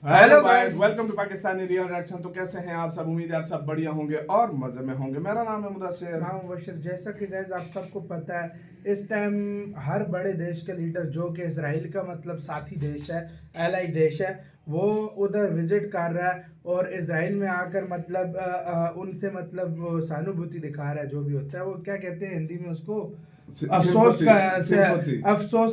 Hello guys, welcome to Pakistani real reaction. तो कैसे हैं आप सब? उम्मीद है आप सब बढ़िया होंगे और मजे में होंगे। मेरा नाम है मुदस्सिर। नाम मुबशिर। जैसा कि गाइस आप सबको पता है, इस टाइम हर बड़े देश के लीडर जो कि इसराइल का मतलब साथी देश है, एलाई देश है, वो उधर विजिट कर रहा है और इसराइल में आकर मतलब उनसे मतलब वो सहानुभूति दिखा रहा है। जो भी होता है वो क्या कहते हैं हिंदी में उसको, अफसोस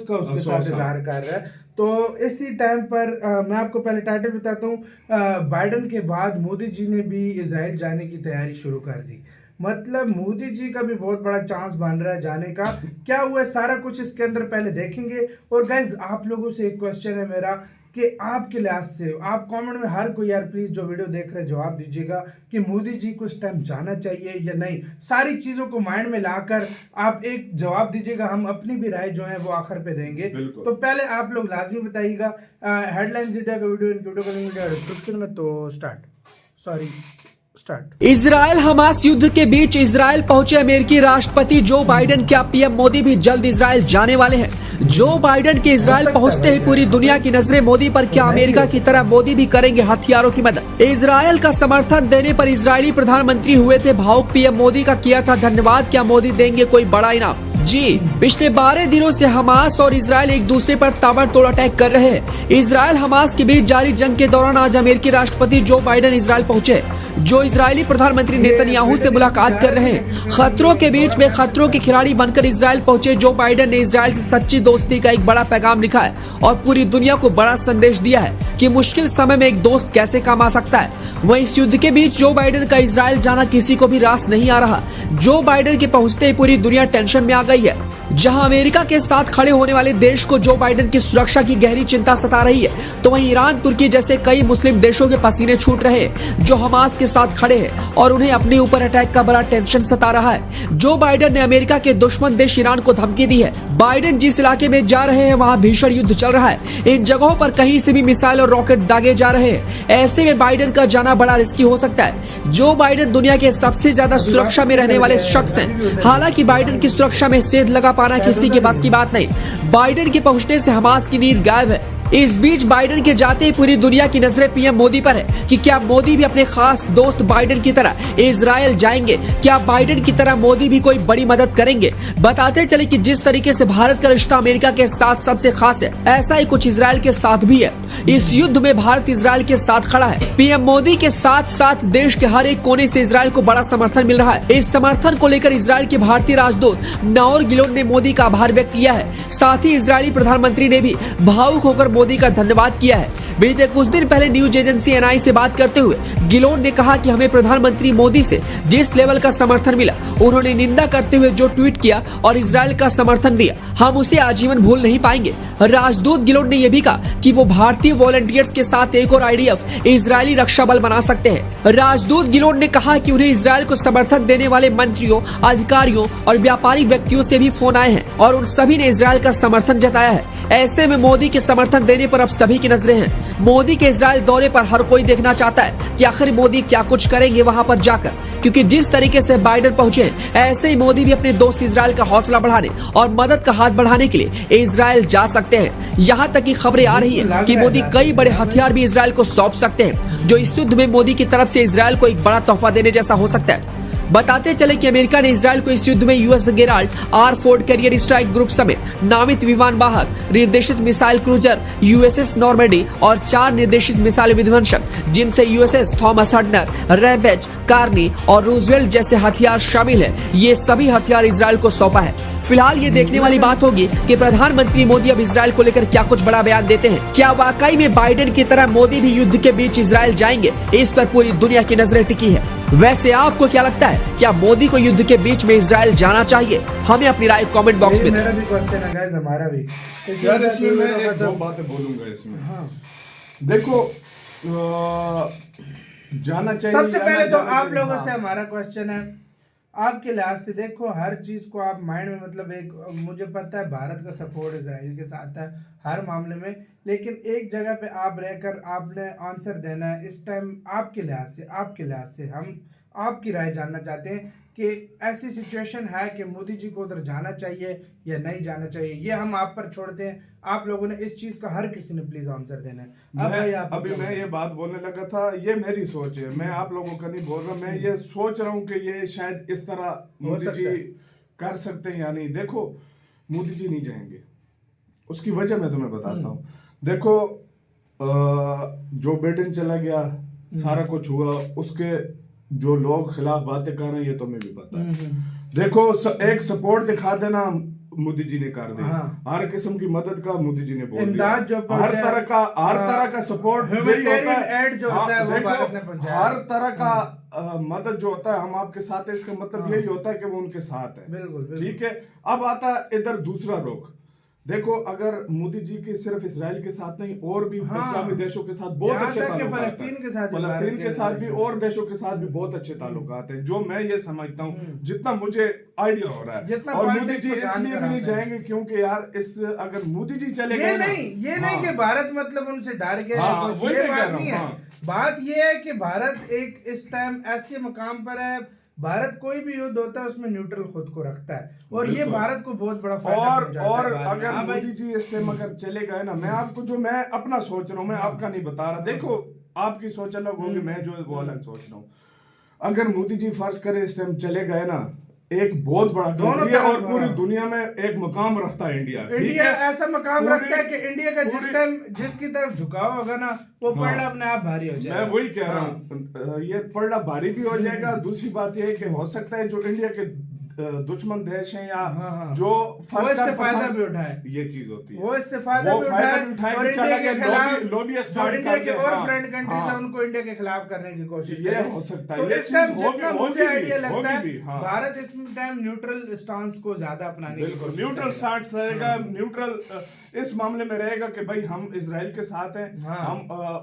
का उसके साथ इजहार कर रहा है। तो इसी टाइम पर मैं आपको पहले टाइटल बताता हूँ। बाइडन के बाद मोदी जी ने भी इजराइल जाने की तैयारी शुरू कर दी। मतलब मोदी जी का भी बहुत बड़ा चांस बन रहा है जाने का। क्या हुआ सारा कुछ इसके अंदर पहले देखेंगे। और गाइज आप लोगों से एक क्वेश्चन है मेरा कि आपके लिहाज से आप कमेंट में हर कोई यार प्लीज जो वीडियो देख रहे जवाब दीजिएगा कि मोदी जी को इस टाइम जाना चाहिए या नहीं। सारी चीजों को माइंड में लाकर आप एक जवाब दीजिएगा। हम अपनी भी राय जो है वो आखिर पे देंगे। तो पहले आप लोग लाजमी बताइएगा। हेडलाइंस का वीडियो इनके वीडियो का लिंक डिस्क्रिप्शन में। तो स्टार्ट। इजराइल हमास युद्ध के बीच इजराइल पहुंचे अमेरिकी राष्ट्रपति जो बाइडेन। क्या पीएम मोदी भी जल्द इजराइल जाने वाले हैं? जो बाइडेन के इजराइल पहुंचते ही पूरी दुनिया की नजरें मोदी पर। क्या अमेरिका की तरह मोदी भी करेंगे हथियारों की मदद? इजराइल का समर्थन देने पर इजरायली प्रधानमंत्री हुए थे भावुक। पीएम मोदी का किया था धन्यवाद। क्या मोदी देंगे कोई बड़ा इनाम? जी, पिछले 12 दिनों से हमास और इजराइल एक दूसरे पर ताबड़तोड़ अटैक कर रहे हैं। इजराइल हमास के बीच जारी जंग के दौरान आज अमेरिकी राष्ट्रपति जो बाइडेन इजराइल पहुंचे, जो इजरायली प्रधानमंत्री नेतन्याहू से मुलाकात कर रहे हैं। खतरों के बीच में खतरों के खिलाड़ी बनकर इजराइल पहुंचे जो बाइडेन ने इजराइल से सच्ची दोस्ती का एक बड़ा पैगाम लिखा है और पूरी दुनिया को बड़ा संदेश दिया है कि मुश्किल समय में एक दोस्त कैसे काम आ सकता है। वहीं इस युद्ध के बीच जो बाइडेन का इजराइल जाना किसी को भी रास नहीं आ रहा। जो बाइडेन के पहुंचते ही पूरी दुनिया टेंशन में आ गई है। जहां अमेरिका के साथ खड़े होने वाले देश को जो बाइडेन की सुरक्षा की गहरी चिंता सता रही है, तो वहीं ईरान, तुर्की जैसे कई मुस्लिम देशों के पसीने छूट रहे हैं जो हमास के साथ खड़े हैं और उन्हें अपने ऊपर अटैक का बड़ा टेंशन सता रहा है। जो बाइडेन ने अमेरिका के दुश्मन देश ईरान को धमकी दी है। बाइडेन जिस इलाके में जा रहे हैं वहां भीषण युद्ध चल रहा है। इन जगहों पर कहीं से भी मिसाइल और रॉकेट दागे जा रहे हैं। ऐसे में बाइडेन का जाना बड़ा रिस्की हो सकता है। जो बाइडेन दुनिया के सबसे ज्यादा सुरक्षा में रहने वाले शख्स हैं। हालांकि बाइडेन की सुरक्षा में सेध लगा पाना किसी के बस की बात नहीं। बाइडेन के पहुंचने से हमास की नींद गायब है। इस बीच बाइडेन के जाते ही पूरी दुनिया की नजरें पीएम मोदी पर है कि क्या मोदी भी अपने खास दोस्त बाइडेन की तरह इजराइल जाएंगे? क्या बाइडेन की तरह मोदी भी कोई बड़ी मदद करेंगे? बताते चले कि जिस तरीके से भारत का रिश्ता अमेरिका के साथ सबसे खास है, ऐसा ही कुछ इजराइल के साथ भी है। इस युद्ध में भारत इजराइल के साथ खड़ा है। पीएम मोदी के साथ साथ देश के हर एक कोने से इजराइल को बड़ा समर्थन मिल रहा है। इस समर्थन को लेकर इजराइल के भारतीय राजदूत नाओर गिलोन ने मोदी का आभार व्यक्त किया है। साथ ही इजरायली प्रधानमंत्री ने भी भावुक होकर मोदी का धन्यवाद किया है। बीते कुछ दिन पहले न्यूज एजेंसी एनआई से बात करते हुए गिलोन ने कहा कि हमें प्रधानमंत्री मोदी से जिस लेवल का समर्थन मिला, उन्होंने निंदा करते हुए जो ट्वीट किया और इजराइल का समर्थन दिया, हम उसे आजीवन भूल नहीं पाएंगे। राजदूत गिलोन ने यह भी कहा कि वो भारतीय वॉलंटियर्स के साथ एक और आईडीएफ इजरायली रक्षा बल बना सकते हैं। राजदूत गिलोन ने कहा कि उन्हें इजराइल को समर्थन देने वाले मंत्रियों, अधिकारियों और व्यापारिक व्यक्तियों से भी फोन आए हैं और उन सभी ने इजराइल का समर्थन जताया है। ऐसे में मोदी के समर्थन देने पर अब सभी की नजरें हैं। मोदी के इजराइल दौरे पर हर कोई देखना चाहता है कि आखिर मोदी क्या कुछ करेंगे वहां पर जाकर, क्योंकि जिस तरीके से बाइडेन पहुंचे, ऐसे ही मोदी भी अपने दोस्त इजराइल का हौसला बढ़ाने और मदद का हाथ बढ़ाने के लिए इजराइल जा सकते हैं। यहां तक की खबरें आ रही है कि मोदी कई बड़े हथियार भी इजराइल को सौंप सकते हैं, जो इस युद्ध में मोदी की तरफ से इजराइल को एक बड़ा तोहफा देने जैसा हो सकता है। बताते चले कि अमेरिका ने इजराइल को इस युद्ध में US Gerald R4 carrier strike group समेत नामित विमान वाहक, निर्देशित मिसाइल क्रूजर USS नॉर्मैंडी और 4 निर्देशित मिसाइल विध्वंसक, जिनसे USS थॉमस हडनर, रैम्पेज, कार्नी और रूजवेल्ट जैसे हथियार शामिल है, ये सभी हथियार इजराइल को सौंपा है। फिलहाल ये देखने वाली बात होगी कि प्रधानमंत्री मोदी अब इजराइल को लेकर क्या कुछ बड़ा बयान देते हैं। क्या वाकई में बाइडेन की तरह मोदी भी युद्ध के बीच इजराइल जाएंगे? इस पर पूरी दुनिया की नजरें टिकी है। वैसे आपको क्या लगता है, क्या मोदी को युद्ध के बीच में इजराइल जाना चाहिए? हमें अपनी राय कमेंट बॉक्स में। मेरा भी क्वेश्चन है गाइस, हमारा भी। यार इसमें मैं एक दो बातें बोलूंगा इसमें। हाँ, देखो, जाना चाहिए। सबसे पहले तो आप लोगों से हमारा क्वेश्चन है, आपके लिहाज से देखो हर चीज को आप माइंड में मतलब एक, मुझे पता है भारत का सपोर्ट इजराइल के साथ है हर मामले में, लेकिन एक जगह पे आप रहकर आपने आंसर देना है इस टाइम। आपके लिहाज से हम आपकी राय जानना चाहते हैं कि ऐसी सिचुएशन है कि मोदी जी को उधर जाना चाहिए या नहीं जाना चाहिए। ये हम आप पर छोड़ते हैं, आप लोगों ने इस चीज का हर किसी ने प्लीज आंसर देना है। अभी मैं ये बात बोलने लगा था, ये मेरी सोच है, मैं आप लोगों का नहीं बोल रहा, मैं ये सोच रहा हूँ कि ये शायद इस तरह मोदी जी कर सकते हैं या नहीं। देखो मोदी जी नहीं जाएंगे, उसकी वजह मैं तुम्हें बताता हूँ। देखो जो बाइडेन चला गया, सारा कुछ हुआ, उसके जो लोग खिलाफ बातें कर रहे हैं ये तुम्हें भी पता है। देखो एक सपोर्ट दिखा देना मोदी जी ने कर दिया, हर किस्म की मदद का मोदी जी ने बोल दिया, हर तरह का सपोर्ट एड जो होता है वो भारत ने पहुंचाया, हर तरह का मदद जो होता है हम आपके साथ है, इसका मतलब यही होता है कि वो उनके साथ है। बिल्कुल ठीक है। अब आता है इधर दूसरा रुख। देखो अगर मोदी जी के सिर्फ इजराइल के साथ नहीं और भी इस्लामी देशों के साथ बहुत अच्छे ताल्लुकात हैं, फलस्तीन के साथ भी और देशों के साथ भी बहुत अच्छे ताल्लुकात हैं, जो मैं ये समझता हूँ जितना मुझे आइडिया हो रहा है। और मोदी जी इसलिए भी नहीं जाएंगे क्योंकि यार इस अगर मोदी जी चले गए, ये नहीं कि भारत मतलब उनसे डर गया, ये बात नहीं है। बात ये है कि भारत एक इस टाइम ऐसे मकाम पर है, भारत कोई भी युद्ध होता है उसमें न्यूट्रल खुद को रखता है, और ये भारत को बहुत बड़ा फायदा पहुंचाता है। और अगर मोदी जी इस टाइम अगर चले गए ना, मैं आपको जो मैं अपना सोच रहा हूँ, मैं आपका नहीं बता रहा। देखो आपकी सोच अलग होगी, मैं जो है वो अलग सोच रहा हूँ। अगर मोदी जी फर्ज करे इस टाइम चले गए ना, एक बहुत बड़ा कंट्री है और पूरी दुनिया में एक मकाम रखता है इंडिया ऐसा मकाम रखता है कि इंडिया का जिस टाइम जिसकी तरफ झुकाव होगा ना, वो पलड़ा अपने आप भारी हो जाएगा। मैं वही कह रहा हूँ, ये पलड़ा भारी भी हो जाएगा। दूसरी बात ये है कि हो सकता है जो इंडिया के दुश्मन देश हैं या जो इससे फायदा भी उठाए, ये चीज होती है, वो इससे फायदा भी उठाए और इंडिया के खिलाफ लॉबीइस्ट इंडिया के और फ्रेंड कंट्रीज है उनको इंडिया के खिलाफ करने की कोशिश ये हो सकता है। तो इस टाइम जितना मुझे आइडिया लगता है भारत इस टाइम न्यूट्रल स्टांस को ज्यादा अपनाने की कोशिश, न्यूट्रल स्टांस रहेगा, न्यूट्रल इस मामले में रहेगा कि भाई हम इजराइल के साथ हैं, हम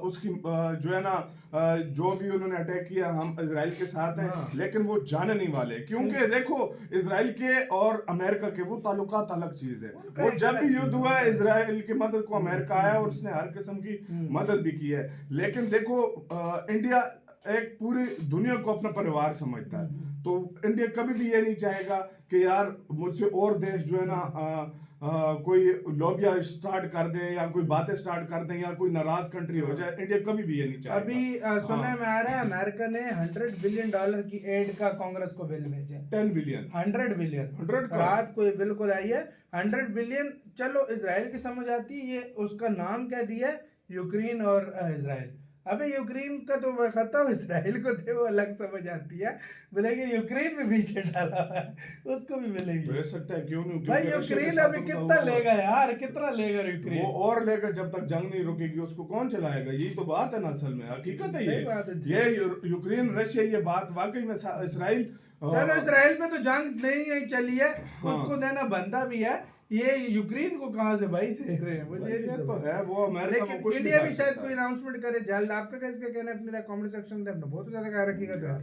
उसकी जो है ना जो भी उन्होंने अटैक किया हम इजराइल के साथ हैं, लेकिन वो जाने नहीं वाले। क्योंकि देखो इजराइल के और अमेरिका के वो ताल्लुकात अलग चीज है। वो जब भी युद्ध हुआ है इजराइल की मदद को अमेरिका आया और उसने हर किस्म की मदद भी की है। लेकिन देखो इंडिया एक पूरी दुनिया को अपना परिवार समझता है, तो इंडिया कभी भी ये नहीं चाहेगा कि यार मुझसे और देश जो है ना कोई लॉबिया स्टार्ट कर दे या कोई बातें स्टार्ट कर दे या कोई नाराज कंट्री हो जाए, इंडिया कभी भी ये नहीं चाहेगा। अभी सुनने में आ रहा है अमेरिका ने $100 बिलियन की एड का कांग्रेस को बिल भेजा। 10 बिलियन 100 बिलियन रात को ये बिल को आई है। 100 बिलियन चलो इजराइल की समझ आती है, ये उसका नाम क्या दिया, यूक्रेन और इजराइल। अबे यूक्रेन का तो मैं खाता हूँ, इसराइल को थे वो अलग समझ आती है, बोलेंगे यूक्रेन में पीछे डाला है उसको भी मिलेगी। ले सकता है, क्यों नहीं भाई यूक्रेन अभी कितना लेगा यार, कितना लेगा यूक्रेन, वो और लेगा जब तक जंग नहीं रुकेगी उसको कौन चलाएगा। यही तो बात है ना, असल में हकीकत है ये यूक्रेन रशिया, ये बात वाकई में इसराइल, चलो इसराइल पे तो जंग नहीं चली है, उसको देना बनता भी है, ये यूक्रेन को कहां से भाई दे रहे हैं मुझे ये तो है वो अमेरिका में कुछ इंडिया भी शायद कोई अनाउंसमेंट करे जल्द। आपका कैसे कहना है अपने कमेंट सेक्शन में, अपना बहुत ज्यादा ख्याल रखिएगा।